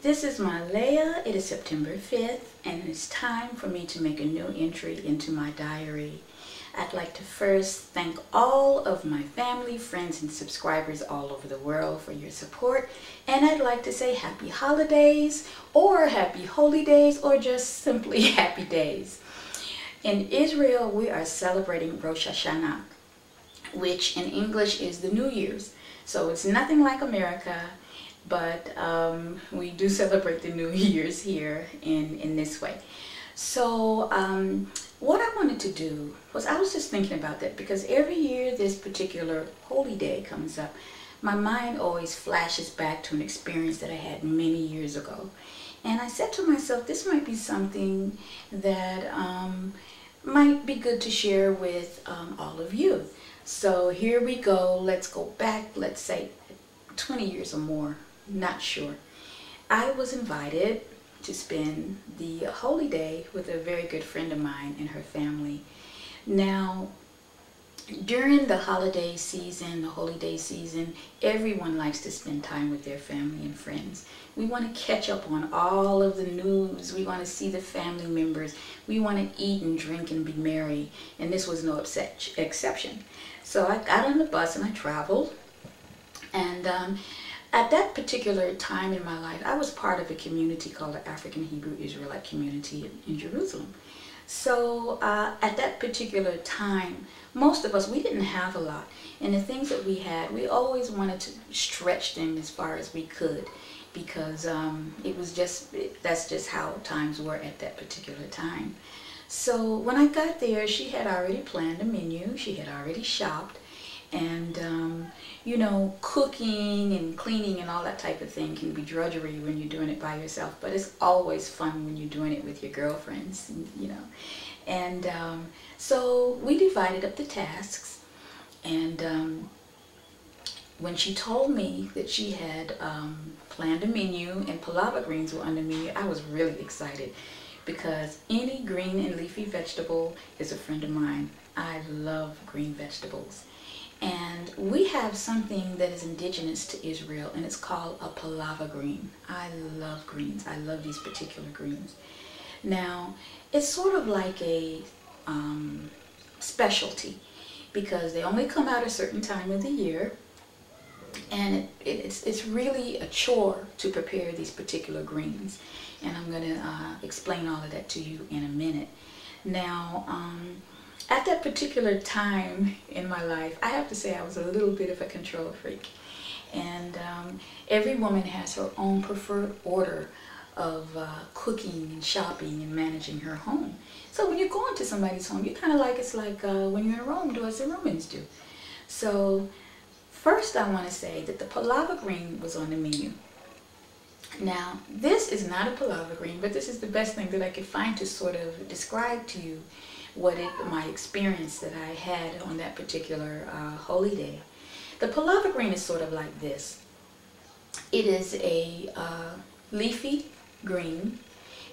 This is Mahaleyah. It is September 5th, and it's time for me to make a new entry into my diary. I'd like to first thank all of my family, friends, and subscribers all over the world for your support. And I'd like to say happy holidays, or happy holy days, or just simply happy days. In Israel, we are celebrating Rosh Hashanah, which in English is the New Year's. So it's nothing like America, but we do celebrate the New Year's here in this way. So what I wanted to do was, I was just thinking about that, because every year this particular holy day comes up, my mind always flashes back to an experience that I had many years ago. And I said to myself, this might be something that might be good to share with all of you. So here we go. Let's go back, let's say 20 years or more, not sure. I was invited to spend the holy day with a very good friend of mine and her family. Now, during the holiday season, the holy day season, everyone likes to spend time with their family and friends. We want to catch up on all of the news. We want to see the family members. We want to eat and drink and be merry. And this was no exception. So I got on the bus and I traveled. And at that particular time in my life, I was part of a community called the African Hebrew Israelite community in Jerusalem. So at that particular time, most of us, we didn't have a lot. And the things that we had, we always wanted to stretch them as far as we could, because it was just, that's just how times were at that particular time. So when I got there, she had already planned a menu. She had already shopped. And, you know, cooking and cleaning and all that type of thing can be drudgery when you're doing it by yourself. But it's always fun when you're doing it with your girlfriends, you know. And so we divided up the tasks. And when she told me that she had planned a menu and Palavah greens were on the menu, I was really excited, because any green and leafy vegetable is a friend of mine. I love green vegetables. And we have something that is indigenous to Israel, and it's called a Palavah green. I love greens. I love these particular greens. Now, it's sort of like a specialty, because they only come out a certain time of the year, and it's really a chore to prepare these particular greens. And I'm going to explain all of that to you in a minute. Now, at that particular time in my life, I have to say I was a little bit of a control freak. And every woman has her own preferred order of cooking and shopping and managing her home. So when you go into somebody's home, you kind of like, it's like when you're in Rome, do as the Romans do. So first I want to say that the Palavah green was on the menu. Now, this is not a Palavah green, but this is the best thing that I could find to sort of describe to you my experience that I had on that particular holy day. The Palavah green is sort of like this. It is a leafy green,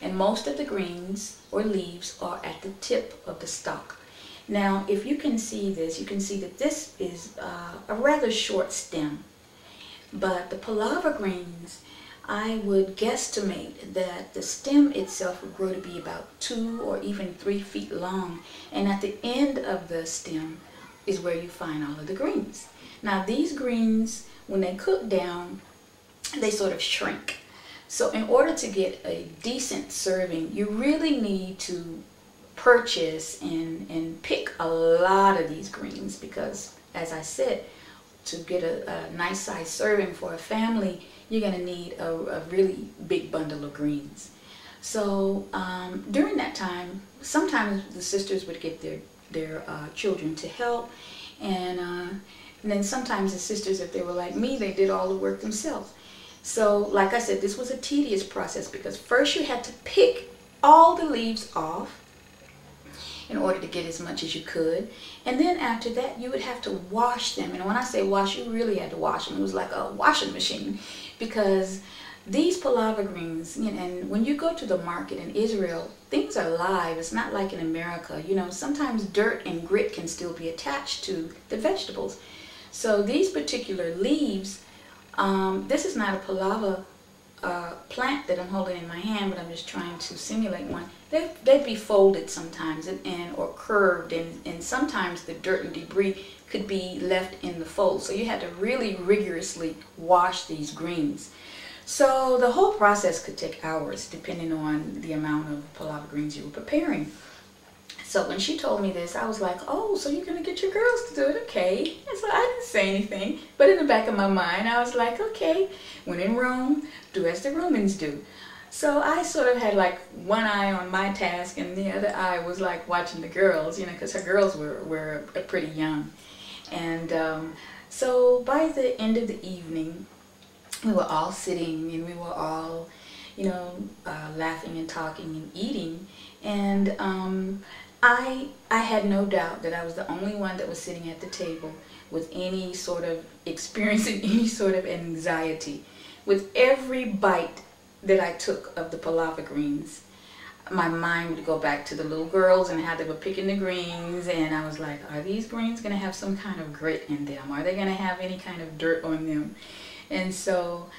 and most of the greens or leaves are at the tip of the stalk. Now, if you can see this, you can see that this is a rather short stem. But the Palavah greens, I would guesstimate that the stem itself would grow to be about 2 or even 3 feet long. And at the end of the stem is where you find all of the greens. Now, these greens, when they cook down, they sort of shrink. So in order to get a decent serving, you really need to purchase and pick a lot of these greens, because, as I said, to get a nice size serving for a family, you're going to need a really big bundle of greens. So during that time, sometimes the sisters would get their children to help, and then sometimes the sisters, if they were like me, they did all the work themselves. So like I said, this was a tedious process, because first you had to pick all the leaves off in order to get as much as you could. And then after that, you would have to wash them. And when I say wash, you really had to wash them. It was like a washing machine, because these Palavah greens, you know, and when you go to the market in Israel, things are live. It's not like in America. You know, sometimes dirt and grit can still be attached to the vegetables. So these particular leaves, this is not a Palavah plant that I'm holding in my hand, but I'm just trying to simulate one, they'd be folded sometimes or curved, and sometimes the dirt and debris could be left in the fold. So you had to really rigorously wash these greens. So the whole process could take hours depending on the amount of Palavah greens you were preparing. So when she told me this, I was like, oh, so you're going to get your girls to do it, okay. And so I didn't say anything, but in the back of my mind, I was like, okay, when in Rome, do as the Romans do. So I sort of had like one eye on my task, and the other eye was like watching the girls, you know, because her girls were pretty young. And so by the end of the evening, we were all sitting, and we were all, you know, laughing and talking and eating. And I had no doubt that I was the only one that was sitting at the table with any sort of experiencing any sort of anxiety. With every bite that I took of the Palavah greens, my mind would go back to the little girls and how they were picking the greens, and I was like, are these greens going to have some kind of grit in them? Are they going to have any kind of dirt on them? And so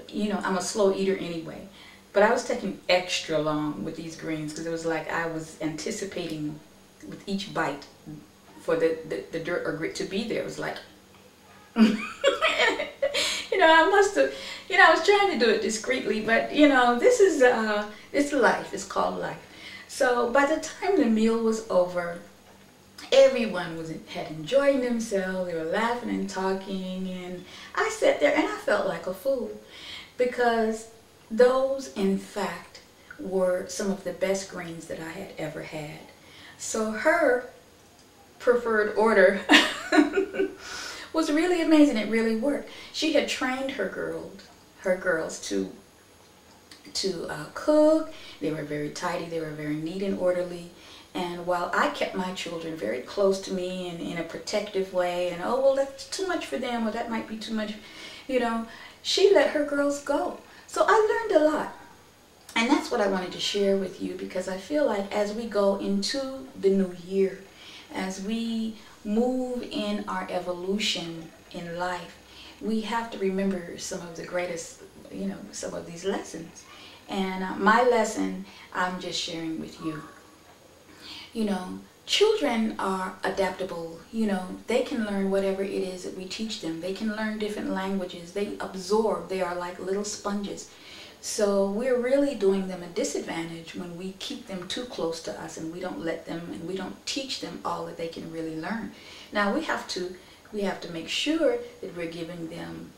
you know, I'm a slow eater anyway. But I was taking extra long with these greens because it was like I was anticipating with each bite for the dirt or grit to be there. It was like, you know, I must have, you know, I was trying to do it discreetly, but you know, this is, it's life. It's called life. So by the time the meal was over, everyone had enjoyed themselves. They were laughing and talking, and I sat there and I felt like a fool because those, in fact, were some of the best greens that I had ever had. So her preferred order was really amazing. It really worked. She had trained her girls to cook. They were very tidy. They were very neat and orderly. And while I kept my children very close to me and in a protective way, and oh, well, that's too much for them, or that might be too much, you know, she let her girls go. So I learned a lot, and that's what I wanted to share with you, because I feel like as we go into the new year, as we move in our evolution in life, we have to remember some of the greatest, you know, some of these lessons. And my lesson, I'm just sharing with you. You know, children are adaptable. You know, they can learn whatever it is that we teach them. They can learn different languages. They absorb. They are like little sponges. So we're really doing them a disadvantage when we keep them too close to us and we don't let them, and we don't teach them all that they can really learn. Now we have to make sure that we're giving them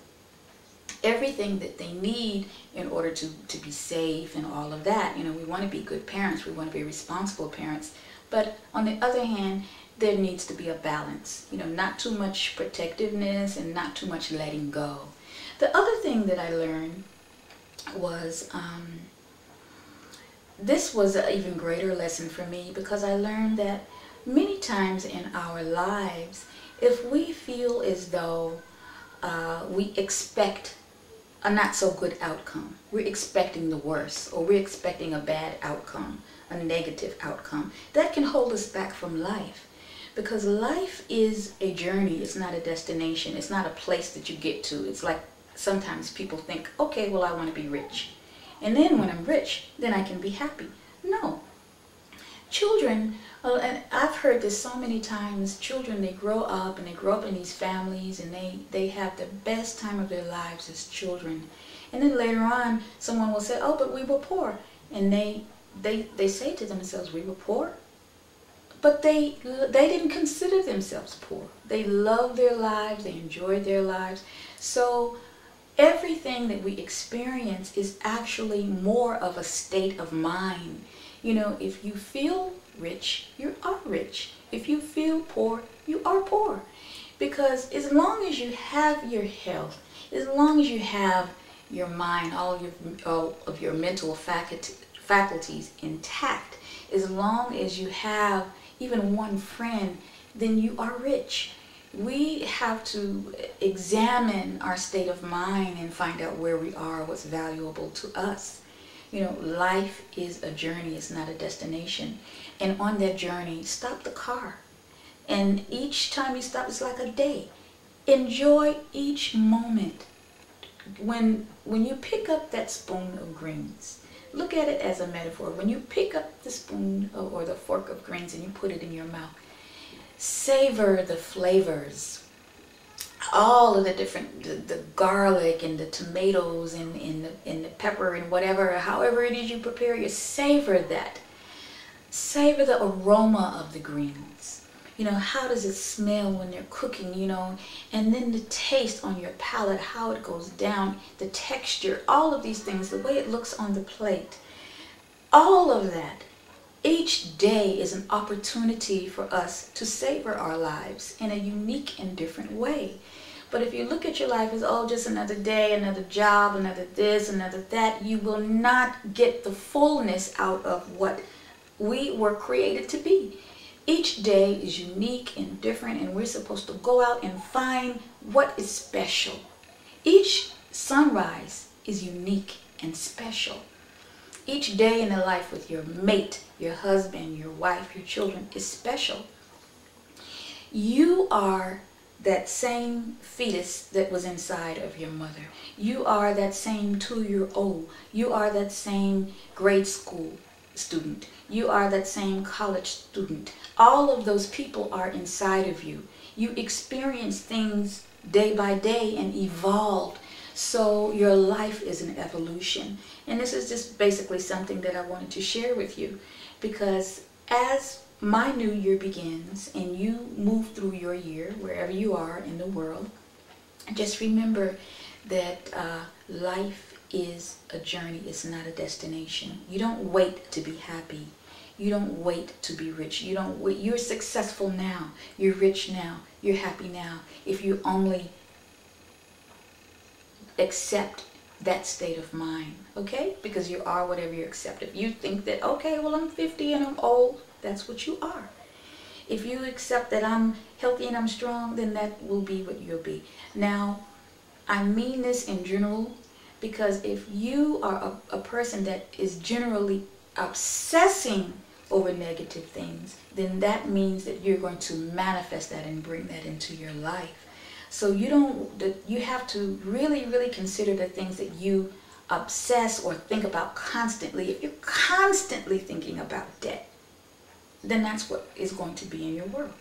everything that they need in order to be safe and all of that. You know, we want to be good parents. We want to be responsible parents. But on the other hand, there needs to be a balance. You know, not too much protectiveness and not too much letting go. The other thing that I learned was, this was an even greater lesson for me, because I learned that many times in our lives, if we feel as though we expect a not so good outcome, we're expecting the worst, or we're expecting a bad outcome, a negative outcome, that can hold us back from life. Because life is a journey. It's not a destination. It's not a place that you get to. It's like sometimes people think, okay, well, I want to be rich, and then when I'm rich, then I can be happy. No. Children, and I've heard this so many times, children, they grow up, and they grow up in these families, and they have the best time of their lives as children. And then later on, someone will say, oh, but we were poor. And they say to themselves, we were poor? But they didn't consider themselves poor. They loved their lives. They enjoyed their lives. So everything that we experience is actually more of a state of mind. You know, if you feel rich, you are rich. If you feel poor, you are poor. Because as long as you have your health, as long as you have your mind, all of your mental faculties intact, as long as you have even one friend, then you are rich. We have to examine our state of mind and find out where we are, what's valuable to us. You know, life is a journey, it's not a destination. And on that journey, stop the car. And each time you stop, it's like a day. Enjoy each moment. when you pick up that spoon of greens, look at it as a metaphor. When you pick up the spoon or the fork of greens and you put it in your mouth, savor the flavors, all of the different, the garlic and the tomatoes and the pepper and whatever, however it is you prepare, you savor that. Savor the aroma of the greens. You know, how does it smell when they're cooking, you know, and then the taste on your palate, how it goes down, the texture, all of these things, the way it looks on the plate, all of that. Each day is an opportunity for us to savor our lives in a unique and different way. But if you look at your life as, oh, just another day, another job, another this, another that, you will not get the fullness out of what we were created to be. Each day is unique and different, and we're supposed to go out and find what is special. Each sunrise is unique and special. Each day in the life with your mate, your husband, your wife, your children is special. You are that same fetus that was inside of your mother. You are that same 2-year-old. You are that same grade school student. You are that same college student. All of those people are inside of you. You experience things day by day and evolve. So your life is an evolution. And this is just basically something that I wanted to share with you, because as my new year begins and you move through your year, wherever you are in the world, just remember that life is a journey. It's not a destination. You don't wait to be happy. You don't wait to be rich. You don't wait. You're successful now. You're rich now. You're happy now. If you only accept that state of mind, okay? Because you are whatever you accept. If you think that, okay, well, I'm 50 and I'm old, that's what you are. If you accept that I'm healthy and I'm strong, then that will be what you'll be. Now, I mean this in general, because if you are a person that is generally obsessing over negative things, then that means that you're going to manifest that and bring that into your life. So you have to really, really consider the things that you obsess or think about constantly. If you're constantly thinking about debt, then that's what is going to be in your world.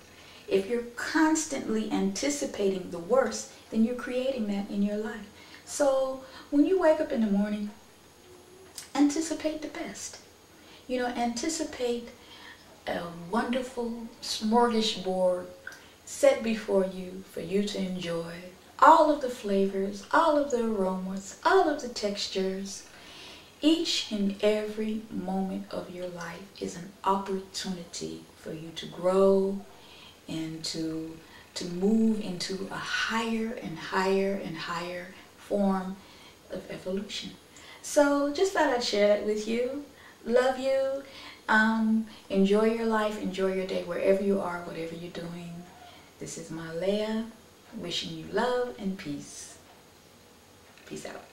If you're constantly anticipating the worst, then you're creating that in your life. So when you wake up in the morning, anticipate the best. You know, anticipate a wonderful smorgasbord set before you for you to enjoy. All of the flavors, all of the aromas, all of the textures. Each and every moment of your life is an opportunity for you to grow and to move into a higher and higher and higher form of evolution. So just thought I'd share that with you. Love you. Enjoy your life. Enjoy your day wherever you are, whatever you're doing. This is Mahaleyah, wishing you love and peace. Peace out.